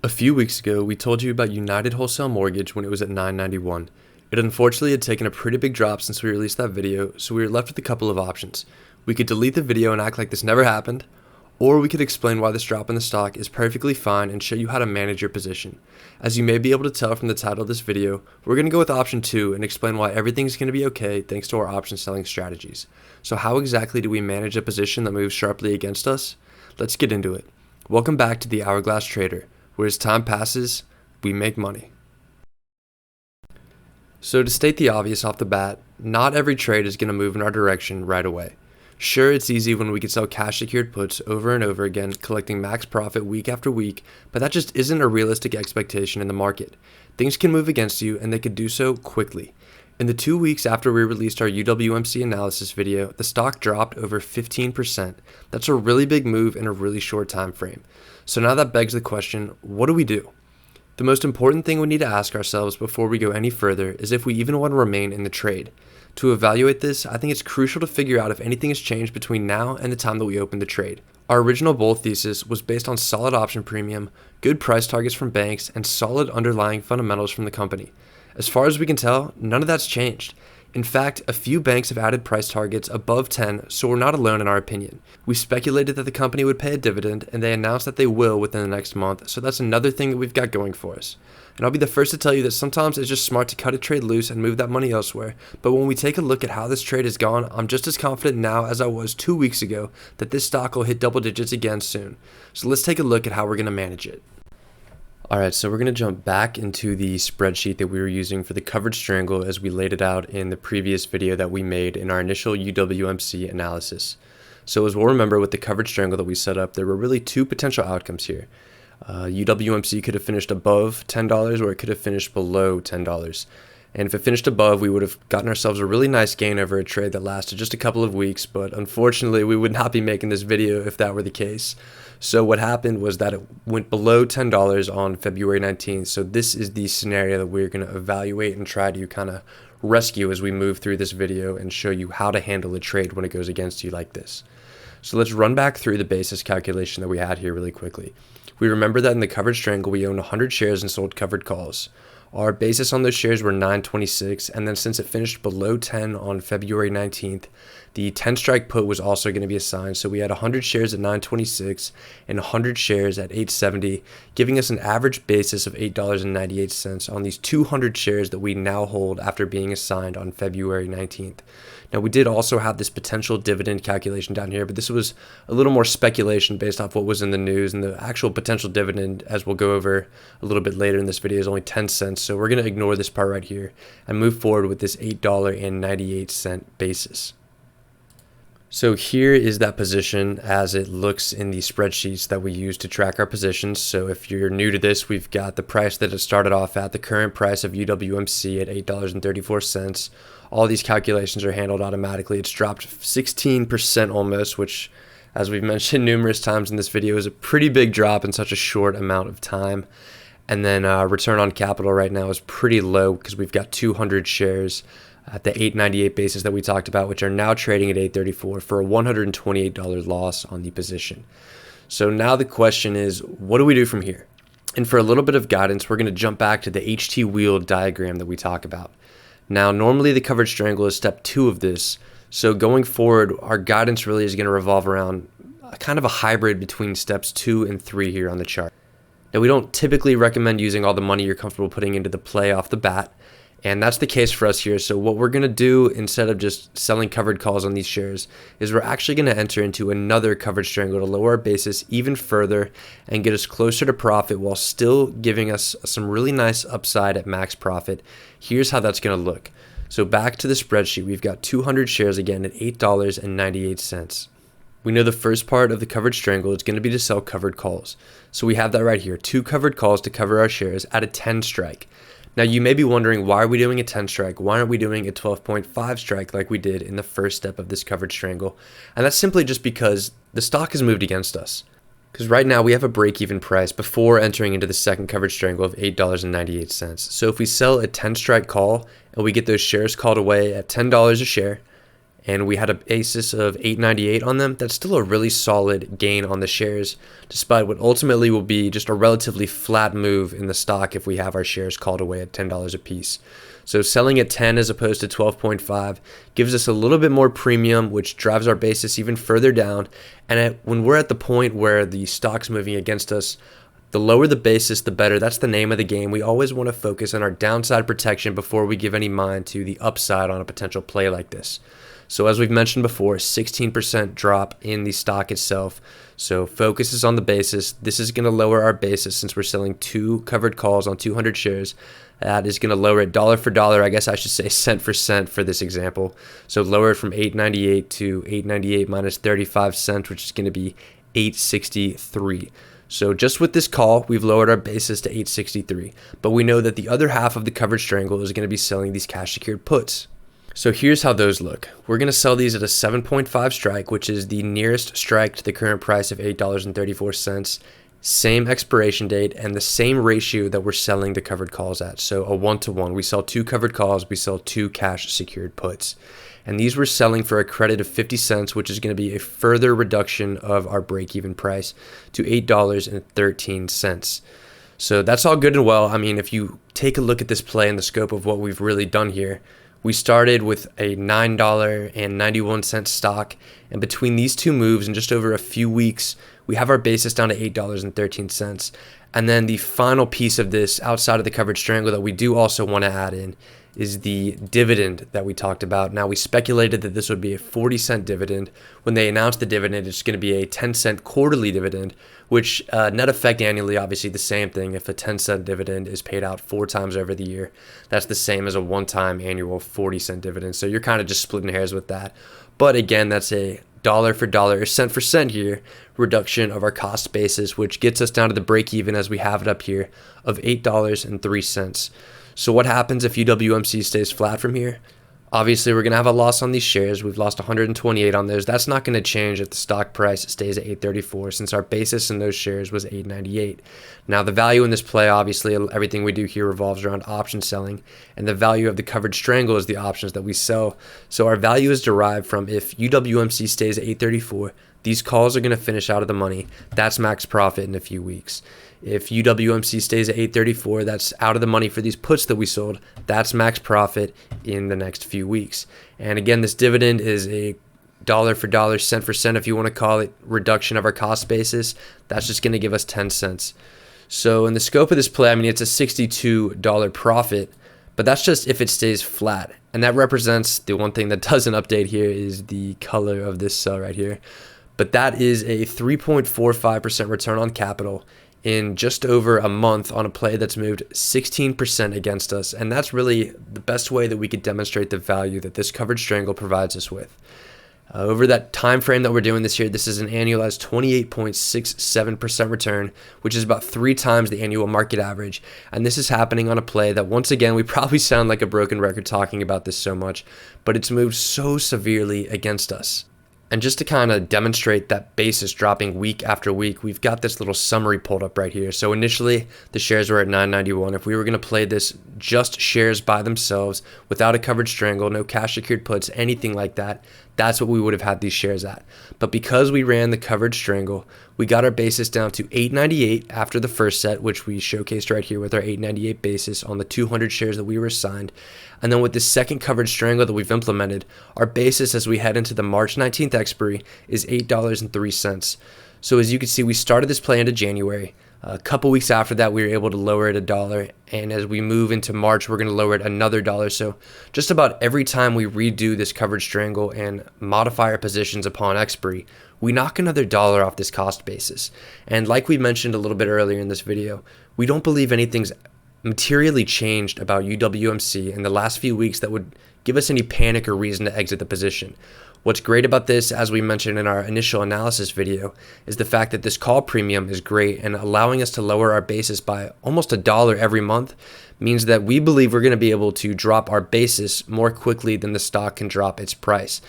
A few weeks ago, we told you about United Wholesale Mortgage when it was at $9.91. It unfortunately had taken a pretty big drop since we released that video, so we were left with a couple of options. We could delete the video and act like this never happened, or we could explain why this drop in the stock is perfectly fine and show you how to manage your position. As you may be able to tell from the title of this video, we're going to go with option 2 and explain why everything's going to be okay thanks to our option selling strategies. So how exactly do we manage a position that moves sharply against us? Let's get into it. Welcome back to the Hourglass Trader, where as time passes, we make money. So to state the obvious off the bat, not every trade is going to move in our direction right away. Sure, it's easy when we can sell cash secured puts over and over again, collecting max profit week after week, but that just isn't a realistic expectation in the market. Things can move against you, and they could do so quickly. In the 2 weeks after we released our UWMC analysis video, the stock dropped over 15%. That's a really big move in a really short time frame. So now that begs the question, what do we do? The most important thing we need to ask ourselves before we go any further is if we even want to remain in the trade. To evaluate this, I think it's crucial to figure out if anything has changed between now and the time that we opened the trade. Our original bull thesis was based on solid option premium, good price targets from banks, and solid underlying fundamentals from the company. As far as we can tell, none of that's changed. In fact, a few banks have added price targets above 10, so we're not alone in our opinion. We speculated that the company would pay a dividend, and they announced that they will within the next month, so that's another thing that we've got going for us. And I'll be the first to tell you that sometimes it's just smart to cut a trade loose and move that money elsewhere, but when we take a look at how this trade has gone, I'm just as confident now as I was 2 weeks ago that this stock will hit double digits again soon. So let's take a look at how we're going to manage it. Alright, so we're going to jump back into the spreadsheet that we were using for the coverage triangle as we laid it out in the previous video that we made in our initial UWMC analysis. So as we'll remember with the coverage triangle that we set up, there were really two potential outcomes here. UWMC could have finished above $10 or it could have finished below $10. And if it finished above, we would have gotten ourselves a really nice gain over a trade that lasted just a couple of weeks, but unfortunately we would not be making this video if that were the case. So what happened was that it went below $10 on February 19th. So this is the scenario that we're going to evaluate and try to kind of rescue as we move through this video and show you how to handle a trade when it goes against you like this. So let's run back through the basis calculation that we had here really quickly. We remember that in the coverage triangle, we owned 100 shares and sold covered calls. Our basis on those shares were $9.26, and then since it finished below 10 on February 19th, the 10 strike put was also going to be assigned. So we had 100 shares at $9.26 and 100 shares at $8.70, giving us an average basis of $8.98 on these 200 shares that we now hold after being assigned on February 19th. Now we did also have this potential dividend calculation down here, but this was a little more speculation based off what was in the news, and the actual potential dividend, as we'll go over a little bit later in this video, is only 10 cents. So we're going to ignore this part right here and move forward with this $8.98 basis. So here is that position as it looks in the spreadsheets that we use to track our positions. So if you're new to this, we've got the price that it started off at, the current price of UWMC at $8.34. All these calculations are handled automatically. It's dropped 16% almost, which, as we've mentioned numerous times in this video, is a pretty big drop in such a short amount of time. And then return on capital right now is pretty low because we've got 200 shares at the $8.98 basis that we talked about, which are now trading at $8.34 for a $128 loss on the position. So now the question is, what do we do from here? And for a little bit of guidance, we're going to jump back to the HT wheel diagram that we talk about. Now, normally the coverage triangle is step 2 of this. So going forward, our guidance really is going to revolve around kind of a hybrid between steps 2 and 3 here on the chart. Now, we don't typically recommend using all the money you're comfortable putting into the play off the bat, and that's the case for us here. So what we're going to do instead of just selling covered calls on these shares is we're actually going to enter into another coverage triangle to lower our basis even further and get us closer to profit while still giving us some really nice upside at max profit. Here's how that's going to look. So back to the spreadsheet, we've got 200 shares again at $8.98. We know the first part of the coverage triangle is going to be to sell covered calls. So we have that right here, 2 covered calls to cover our shares at a 10 strike. Now you may be wondering, why are we doing a 10 strike? Why aren't we doing a 12.5 strike like we did in the first step of this coverage triangle? And that's simply just because the stock has moved against us. Because right now we have a break-even price before entering into the second coverage triangle of $8.98. So if we sell a 10 strike call and we get those shares called away at $10 a share, and we had a basis of $8.98 on them. That's still a really solid gain on the shares, despite what ultimately will be just a relatively flat move in the stock if we have our shares called away at $10 a piece. So selling at 10 as opposed to 12.5 gives us a little bit more premium, which drives our basis even further down. And when we're at the point where the stock's moving against us, the lower the basis, the better. That's the name of the game. We always want to focus on our downside protection before we give any mind to the upside on a potential play like this. So as we've mentioned before, 16% drop in the stock itself. So focus is on the basis. This is going to lower our basis since we're selling 2 covered calls on 200 shares. That is going to lower it dollar for dollar, I guess I should say cent for cent for this example. So lower it from $8.98 to $8.98 minus 35 cents, which is going to be $8.63. So just with this call, we've lowered our basis to $8.63. But we know that the other half of the coverage triangle is going to be selling these cash secured puts. So here's how those look. We're going to sell these at a 7.5 strike, which is the nearest strike to the current price of $8.34. Same expiration date and the same ratio that we're selling the covered calls at. So a 1-to-1. We sell 2 covered calls, we sell 2 cash secured puts. And these we're selling for a credit of 50 cents, which is going to be a further reduction of our break-even price to $8.13. So that's all good and well. I mean, if you take a look at this play in the scope of what we've really done here, we started with a $9.91 stock, and between these two moves in just over a few weeks, we have our basis down to $8.13. And then the final piece of this, outside of the coverage triangle, that we do also want to add in is the dividend that we talked about. Now, we speculated that this would be a 40-cent dividend. When they announced the dividend, it's going to be a 10-cent quarterly dividend, which net effect annually, obviously the same thing. If a 10-cent dividend is paid out 4 times over the year, that's the same as a one-time annual 40-cent dividend. So you're kind of just splitting hairs with that. But again, that's a dollar for dollar, cent for cent here, reduction of our cost basis, which gets us down to the break even as we have it up here of $8.03. So what happens if UWMC stays flat from here? Obviously, we're going to have a loss on these shares. We've lost 128 on those. That's not going to change if the stock price stays at $8.34, since our basis in those shares was $8.98. Now, the value in this play, obviously, everything we do here revolves around option selling, and the value of the coverage triangle is the options that we sell. So our value is derived from if UWMC stays at $8.34, these calls are going to finish out of the money. That's max profit in a few weeks. If UWMC stays at $8.34, that's out of the money for these puts that we sold. That's max profit in the next few weeks. And again, this dividend is a dollar for dollar, cent for cent, if you want to call it, reduction of our cost basis. That's just going to give us 10 cents. So in the scope of this play, I mean, it's a $62 profit, but that's just if it stays flat. And that represents the one thing that doesn't update here is the color of this cell right here. But that is a 3.45% return on capital in just over a month on a play that's moved 16% against us. And that's really the best way that we could demonstrate the value that this coverage triangle provides us with. Over that time frame that we're doing this here, this is an annualized 28.67% return, which is about 3 times the annual market average. And this is happening on a play that, once again, we probably sound like a broken record talking about this so much, but it's moved so severely against us. And just to kind of demonstrate that basis dropping week after week, we've got this little summary pulled up right here. So initially, the shares were at $9.91. If we were going to play this just shares by themselves, without a coverage triangle, no cash secured puts, anything like that, that's what we would have had these shares at. But because we ran the coverage triangle, we got our basis down to $8.98 after the first set, which we showcased right here with our $8.98 basis on the 200 shares that we were assigned. And then with the second coverage triangle that we've implemented, our basis as we head into the March 19th expiry is $8.03. So as you can see, we started this play into January. A couple weeks after that, we were able to lower it $1. And as we move into March, we're going to lower it another $1. So just about every time we redo this coverage triangle and modify our positions upon expiry, we knock another $1 off this cost basis. And like we mentioned a little bit earlier in this video, we don't believe anything's materially changed about UWMC in the last few weeks that would give us any panic or reason to exit the position. What's great about this, as we mentioned in our initial analysis video, is the fact that this call premium is great, and allowing us to lower our basis by almost $1 every month means that we believe we're going to be able to drop our basis more quickly than the stock can drop its price.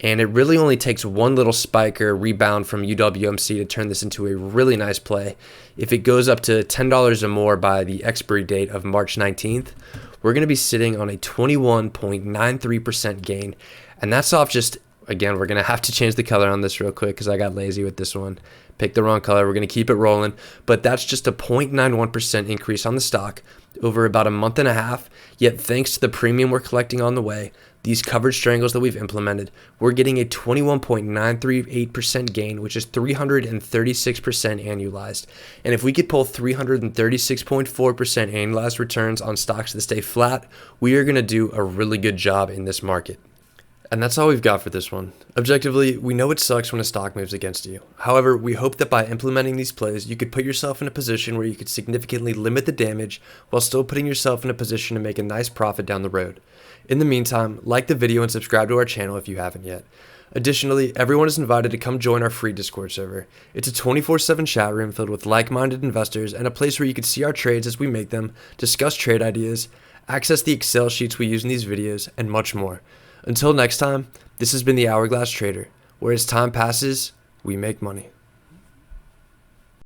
And it really only takes one little spike or rebound from UWMC to turn this into a really nice play. If it goes up to $10 or more by the expiry date of March 19th, we're going to be sitting on a 21.93% gain. And that's off just again, we're going to have to change the color on this real quick because I got lazy with this one. Picked the wrong color. We're going to keep it rolling. But that's just a 0.91% increase on the stock over about a month and a half. Yet thanks to the premium we're collecting on the way, these coverage strangles that we've implemented, we're getting a 21.938% gain, which is 336% annualized. And if we could pull 336.4% annualized returns on stocks that stay flat, we are going to do a really good job in this market. And that's all we've got for this one. Objectively, we know it sucks when a stock moves against you. However, we hope that by implementing these plays, you could put yourself in a position where you could significantly limit the damage while still putting yourself in a position to make a nice profit down the road. In the meantime, like the video and subscribe to our channel if you haven't yet. Additionally, everyone is invited to come join our free Discord server. It's a 24/7 chat room filled with like-minded investors and a place where you can see our trades as we make them, discuss trade ideas, access the Excel sheets we use in these videos, and much more. Until next time, this has been the Hourglass Trader, where as time passes, we make money.